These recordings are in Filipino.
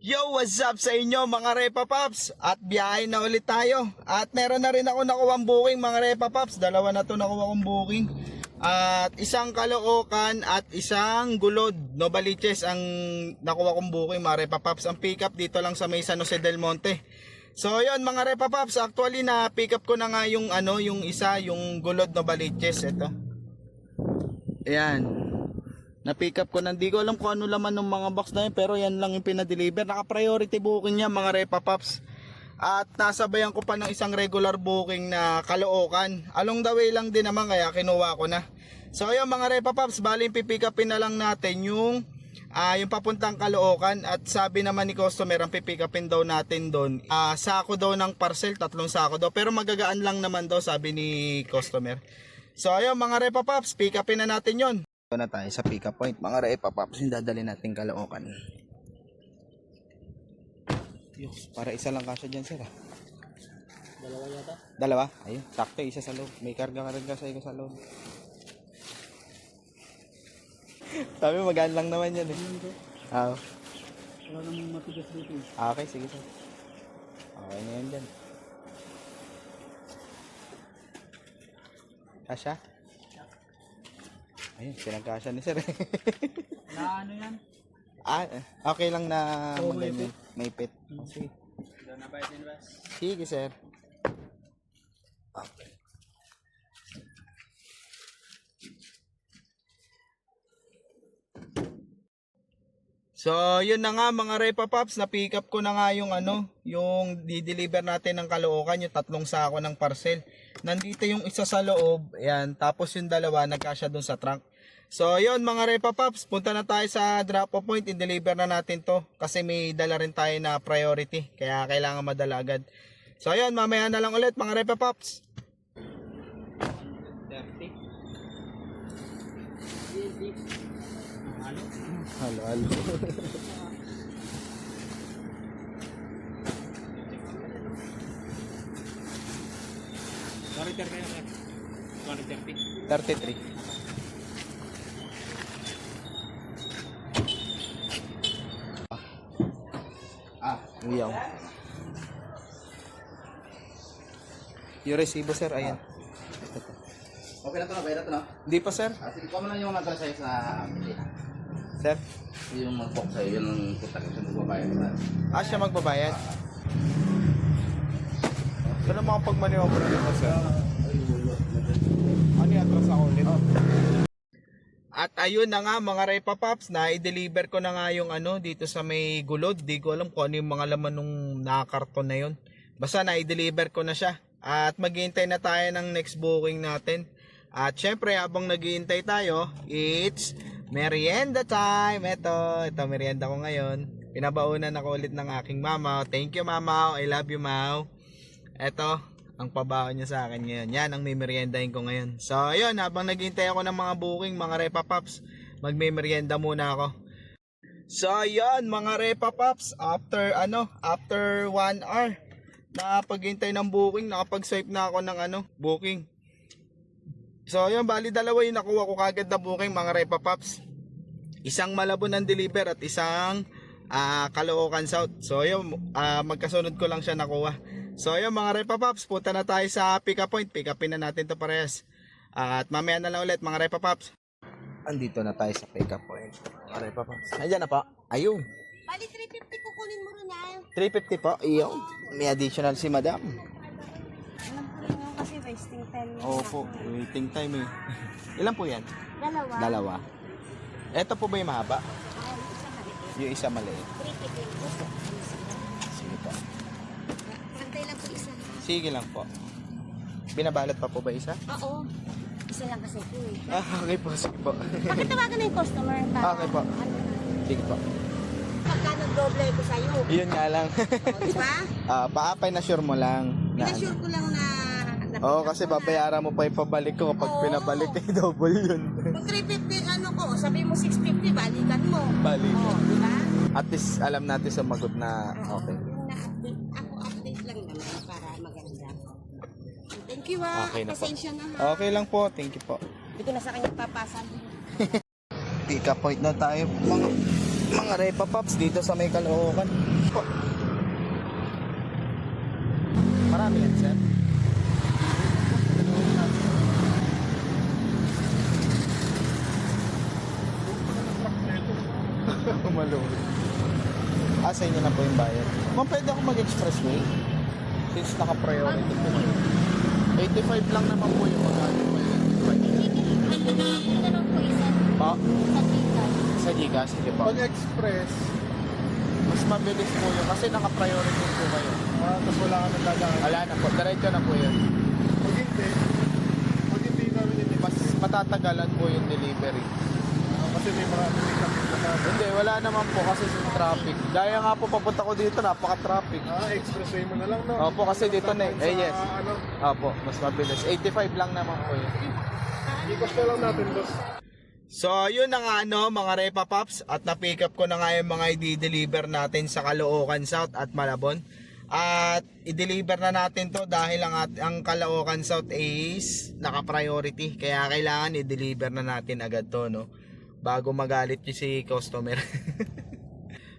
Yo, what's up sa inyo mga Repa Pops? At biyahe na ulit tayo. At meron na rin ako nakuwang booking mga Repa Pops. Dalawa na to nakuha kong booking. At isang Caloocan at isang Gulod, Novaliches ang nakuha kong booking mga Repa Pops. Ang pick up dito lang sa may San Jose del Monte. So yun mga Repa Pops, actually na pick up ko na nga yung yung isa, yung Gulod Novaliches. Ito. Ayan. Na-pick up ko na, hindi ko alam kung ano laman ng mga box na yun, pero yan lang yung pinadeliver. Naka-priority booking niya mga Repa Pops. At nasabayan ko pa ng isang regular booking na Caloocan. Along the way lang din naman, kaya kinuha ko na. So ayun mga Repa Pops, bali pipick upin na lang natin yung papuntang Caloocan. At sabi naman ni customer, ang pipick upin daw natin doon, sako daw ng parcel, 3 sako daw. Pero magagaan lang naman daw, sabi ni customer. So ayun mga Repa Pops, pick upin na natin yon. Ito na tayo sa pick up point mga Repa Pops, yung dadali natin Caloocan. Diyos, para isa lang kasya dyan sir. Dalawa yata? Dalawa? Ayun, sakto, isa sa loob. May karga-karga sa iyo sa loob. Sabi magaan lang naman yan eh. Wala namang matigas dito eh. Okay, sige sir. Okay na yan dyan. Kasya? Ayun, pinagkasya ni sir. Na ano yan? Okay lang na Oo, maganda. May pit. Sige. Doon na ba din ba? Sige sir. Okay. So, yun na nga mga Repa Pops, na-pick up ko na nga yung yung di-deliver natin ng Caloocan, yung 3 sako ng parcel. Nandito yung isa sa loob, ayan, tapos yung dalawa nagkasya dun sa trunk. So, yun mga Repa Pops, punta na tayo sa drop-off point, i-deliver na natin to kasi may dala rin tayo na priority, kaya kailangan madala agad. So, yun, mamaya na lang ulit mga Repa Pops. 30. Halo, halo. Sorry, 30 na. Sorry, 30. 33. Iyaw. Yung resibo sir, ayan. Okay na to na, bayad na to na. Hindi pa sir. Sige, kuha mo lang yung mga sa'yo sa Sir? yung mag-box sa'yo, yun ang kontak sa magbabayad na. Siya magbabayad. Ito na mga pagmanewabra nito sir. Ano yung atras ako ulit? At ayun na nga mga Repa Pops, na i-deliver ko na nga yung dito sa may Gulod. Di ko alam kung ano yung mga laman nung nakakarton na yun. Basta na i-deliver ko na siya. At maghihintay na tayo ng next booking natin. At syempre habang naghihintay tayo, it's merienda time. Ito merienda ko ngayon. Pinabaunan ako ulit ng aking mama. Thank you mama, I love you Mau. Ito ang pabaon niya sa akin ngayon. Yan ang may meriendahin ko ngayon. So ayun, habang naghihintay ako ng mga booking mga Repa Pops, magme-merienda muna ako. So ayun mga Repa Pops, after 1 hour na paghintay ng booking, nakapag-swipe na ako ng booking. So ayun, bali dalawa yung nakuha ko kagad na booking mga Repa Pops. Isang Malabon ang deliver at isang Caloocan South. So ayun, magkasunod ko lang siya nakuha. So ayun mga Repa Pops, punta na tayo sa pick up point. Pick upin na natin to parehas. At mamaya na lang ulit mga Repa Pops. Andito na tayo sa pick up point mga Repa Pops. Ayan na po. Ayun. Bali, 350 kukunin mo rin na. 350 po. Iyo. May additional si madam. Alam ko rin yung kasi wasting time. Opo, waiting time eh. Ilan po yan? Dalawa. Dalawa. Ito po ba yung mahaba? Ay, isa maliit. Yung isa maliit. 350. Sige po. Pantay lang po isa. Sige lang po. Binabalot pa po ba isa? Oo. Isa lang kasi po eh. Okay po, sige po. Pakitawagan na yung customer. Okay po. Sige po. Pagkano doble ko sa'yo. Yun nga lang. Di ba? Paapay na sure mo lang. Pinasure ko lang na Oo, kasi babayaran mo pa yung pabalik ko kapag Oo. pinabalik eh, double yun. Kung 350 ko, sabi mo 650, balikan mo. Balik. Oo, di ba? At least alam natin sumagot na okay. Yung na-update. Ako update lang naman para maganda. Thank you Okay na po. Pasensya na ha. Okay lang po, thank you po. Hindi ko na sa kanya papasan. Pick up point na tayo mga Mga Repa Pops dito sa may Caloocan. Po. Marami yan, sir. Maluwi. Sa inyo na po yung bayad. Ma'am, pwede ako mag-expressway? Since naka-priority po. 85 lang naman po yung magkano po yun. Ano lang po isa? Pa? Sa tita. Sa Gcash, sige po. Pag-express, Mas mabilis po yun kasi naka-priority po kayo. tapos wala ka nang dadaan. Wala na po, diretso na po yun. Pag hindi namin hindi. Mas matatagalan po yung delivery. Kasi may mga pick-up yung kasama. Hindi, wala naman po kasi yung traffic. Gaya nga po papunta ko dito, napaka-traffic. Expressway mo na lang, no? Opo, kasi dito na eh. Yes. Ano, Opo, mas mabilis. 85 lang naman po yun. i-cost na lang natin, boss. So, yun na nga mga Repa Pops. At na-pick up ko na nga yung mga i-deliver natin sa Caloocan South at Malabon. At i-deliver na natin to dahil ang Caloocan South is naka-priority. Kaya kailangan i-deliver na natin agad to, no? Bago magalit yung si customer.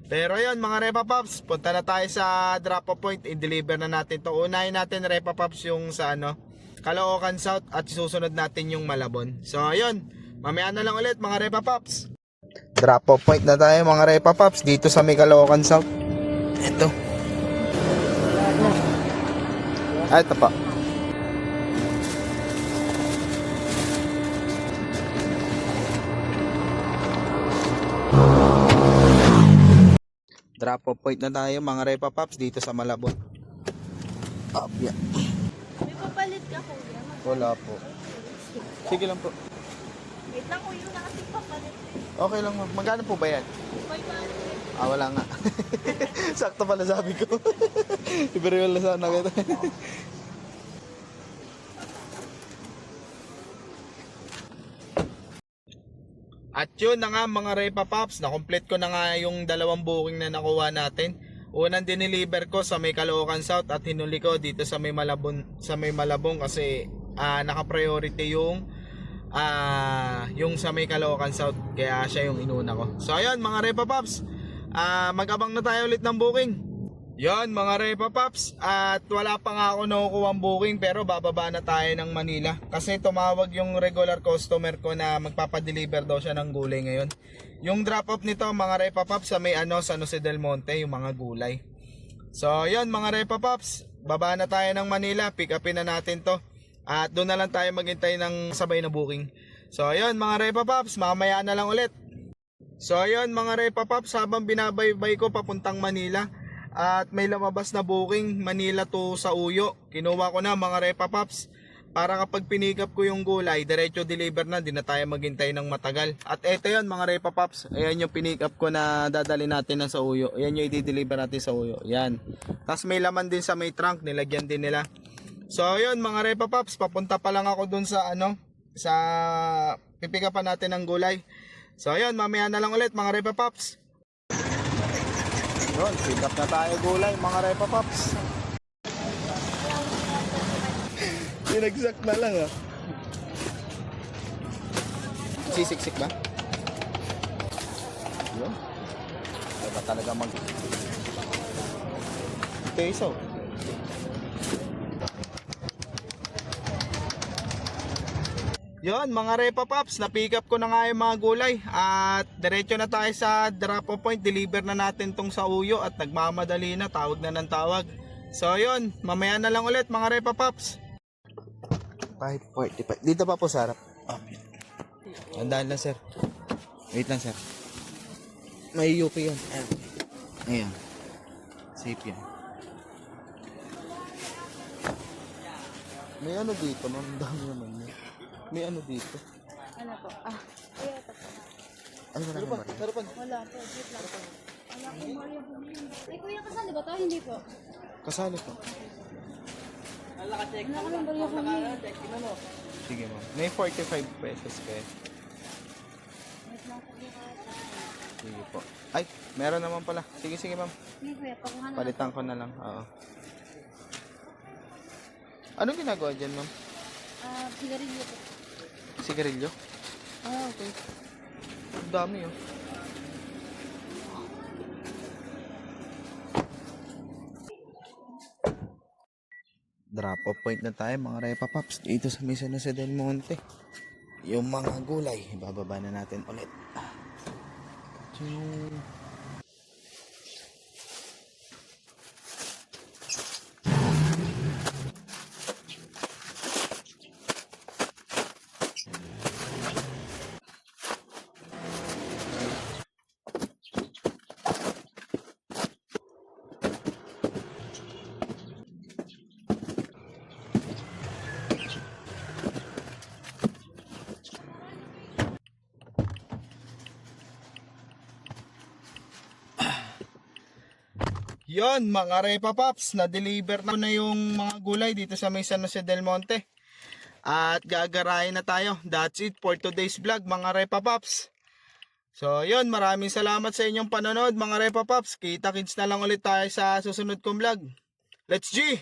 Pero yun mga Repa Pops, punta na tayo sa drop-off point. I-deliver na natin to. Unahin natin Repa Pops yung sa Caloocan South at susunod natin yung Malabon. So ayun, mamaya na lang ulit mga Repa Pops. Drop-off point na tayo mga Repa Pops dito sa may Caloocan South. Ito. Ito pa. Drop-off point na tayo mga Repa Pops dito sa Malabon. Yeah. May papalit ka kuya. Wala po. Sige lang po. Wait lang kuya, na kasi papalit. Okay lang ma'am. Magkano po ba yan? Wala nga. Sakto pala sabi ko. Iberiwala sana kita. At yun na nga mga Repa Pops, na-complete ko na nga yung dalawang booking na nakuha natin. Unang dineliver ko sa may Caloocan South at hinuli ko dito sa may Malabon kasi naka-priority yung sa may Caloocan South, kaya siya yung inuna ko. So ayun mga Repa Pops, mag-abang na tayo ulit ng booking. Yon mga Repa Pops, at wala pa nga ako nakukuha ang booking pero bababa na tayo ng Manila kasi tumawag yung regular customer ko na magpapadeliver daw siya ng gulay ngayon. Yung drop off nito mga Repa Pops sa may San Jose del Monte, yung mga gulay. So yon mga Repa Pops, baba na tayo ng Manila, pick upin na natin to at doon na lang tayo maghintay ng sabay na booking. So yon mga Repa Pops, mamaya na lang ulit. So yon mga Repa Pops, habang binabaybay ko papuntang Manila at may lumabas na booking Manila to sa Uyo, kinuha ko na mga Repa Pops para kapag pinick up ko yung gulay diretso deliver na, di na tayo maghintay ng matagal. At eto yon mga Repa Pops, ayan yung pinick up ko na dadali natin na sa Uyo, ayan yung i-deliver natin sa Uyo, yan. Tapos may laman din sa may trunk, nilagyan din nila. So yon mga Repa Pops, papunta pa lang ako dun sa sa pipick upan natin ng gulay. So yon, mamaya na lang ulit mga Repa Pops. Yun, pick up na tayo gulay mga Repa Pops. Sinagsak na lang Sisiksik ba? Yun. Ay ba talaga peso? Yon mga Repa Pops, na-pick up ko na nga yung mga gulay at diretso na tayo sa drop-off point. Deliver na natin tong sa Uyo at nagmamadali na, tawag na ng tawag. So yon, mamaya na lang ulit mga Repa Pops. 5:45. Dito pa po sa harap. Andahan lang sir. Wait lang sir. May UP yan. Ayan. Safe yan. May dito, ma'am. Dami naman yun. May dito. Ano po? Kuya, ito po. Ay, wala naman. Wala po. Wait lang. Wala po Mario bumili. Kuya, kasali ba ito? Hindi po. Kasali po. Wala ka ng Mario bumili. Sige ma'am. May 45 pesos kayo. Wait lang po. Sige po. Ay, meron naman pala. Sige ma'am. Hindi kuya, pakuha na. Palitan ko na lang. Oo. Anong ginagawa dyan ma'am? Sigarilyo po. Sigarilyo? Okay. Ang dami Drop off point na tayo mga Repa Paps dito sa San Jose del Monte. Yung mga gulay, bababa na natin ulit. Ching. Yon mga Repa Paps, na-deliver na yung mga gulay dito sa San Jose del Monte. At gagarahin na tayo. That's it for today's vlog mga Repa Paps. So yon, maraming salamat sa inyong panonood mga Repa Paps. Kita-kits na lang ulit tayo sa susunod kong vlog. Let's G!